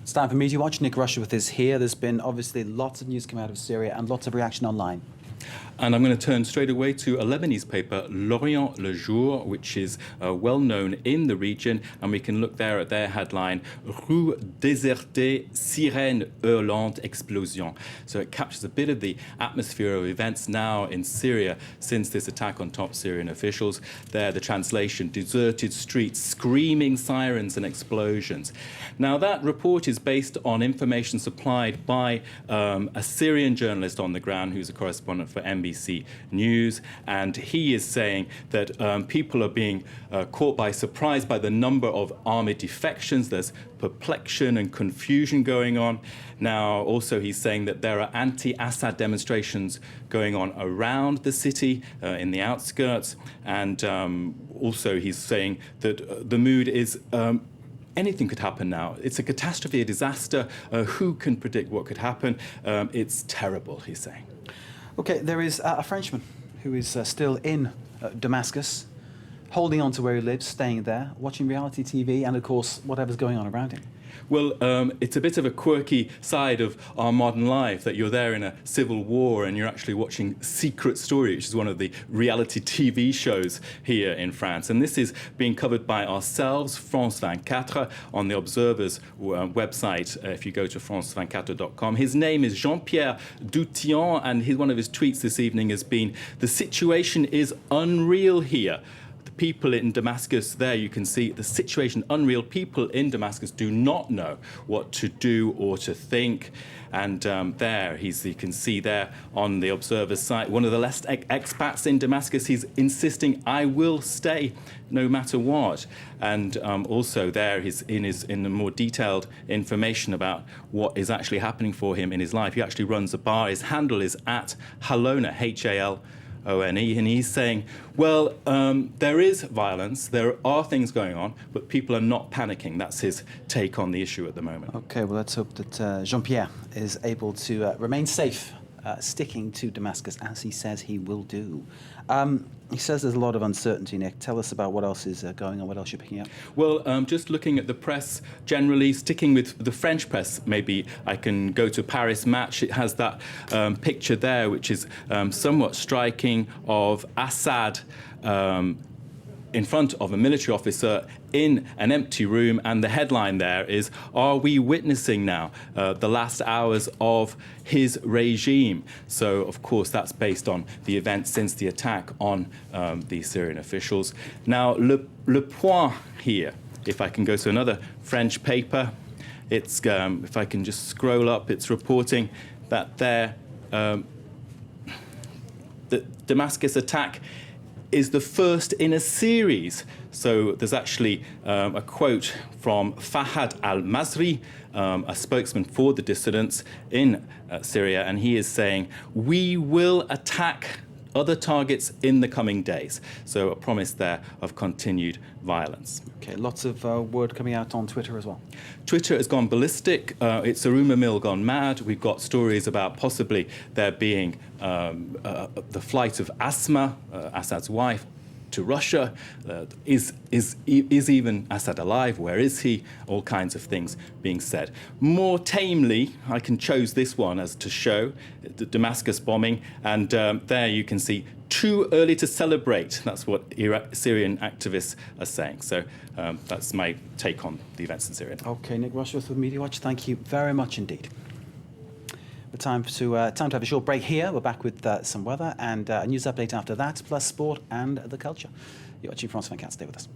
It's time for Media Watch. Nick Rushworth is here. There's been obviously lots of news coming out of Syria and lots of reaction online. And I'm going to turn straight away to a Lebanese paper, L'Orient Le Jour, which is well known in the region. And we can look there at their headline, Rue désertée, sirène hurlante, explosion. So it captures a bit of the atmosphere of events now in Syria since this attack on top Syrian officials. There, the translation, deserted streets, screaming sirens and explosions. Now, that report is based on information supplied by a Syrian journalist on the ground who's a correspondent for NBC News, and he is saying that people are being caught by surprise by the number of army defections. There's perplexion and confusion going on. Now, also, he's saying that there are anti-Assad demonstrations going on around the city, in the outskirts, and also he's saying that the mood is anything could happen now. It's a catastrophe, a disaster. Who can predict what could happen? It's terrible, he's saying. OK, there is a Frenchman who is still in Damascus, holding on to where he lives, staying there, watching reality TV and, of course, whatever's going on around him. Well, it's a bit of a quirky side of our modern life that you're there in a civil war and you're actually watching Secret Story, which is one of the reality TV shows here in France. And this is being covered by ourselves, France 24, on the Observer's website, if you go to france24.com. His name is Jean-Pierre Doutillon, and one of his tweets this evening has been, "The situation is unreal here." People in Damascus, there you can see the situation unreal. People in Damascus do not know what to do or to think. And there, you can see there on the Observer's site, one of the last expats in Damascus, he's insisting, "I will stay no matter what." And also there, he's in the more detailed information about what is actually happening for him in his life. He actually runs a bar. His handle is at Halone, Halone, and he's saying, well, there is violence, there are things going on, but people are not panicking. That's his take on the issue at the moment. OK, well, let's hope that Jean-Pierre is able to remain safe, sticking to Damascus, as he says he will do. He says there's a lot of uncertainty, Nick. Tell us about what else is going on, what else you're picking up. Well, just looking at the press generally, sticking with the French press, maybe I can go to Paris Match. It has that picture there, which is somewhat striking, of Assad in front of a military officer in an empty room, and the headline there is, "Are we witnessing now the last hours of his regime?" So, of course, that's based on the events since the attack on the Syrian officials. Now, Le Point here, if I can go to another French paper, it's, if I can just scroll up, it's reporting that there, the Damascus attack is the first in a series. So there's actually a quote from Fahad al-Masri, a spokesman for the dissidents in Syria, and he is saying, "We will attack other targets in the coming days." So a promise there of continued violence. OK, lots of word coming out on Twitter as well. Twitter has gone ballistic. It's a rumour mill gone mad. We've got stories about possibly there being the flight of Asma, Assad's wife, to Russia. Is even Assad alive? Where is he? All kinds of things being said. More tamely, I can choose this one as to show the Damascus bombing, and there you can see, "Too early to celebrate." That's what Syrian activists are saying. So that's my take on the events in Syria. OK, Nick Rushworth with Media Watch. Thank you very much indeed. But time to have a short break here. We're back with some weather and a news update after that, plus sport and the culture. You're watching France 24. Stay with us.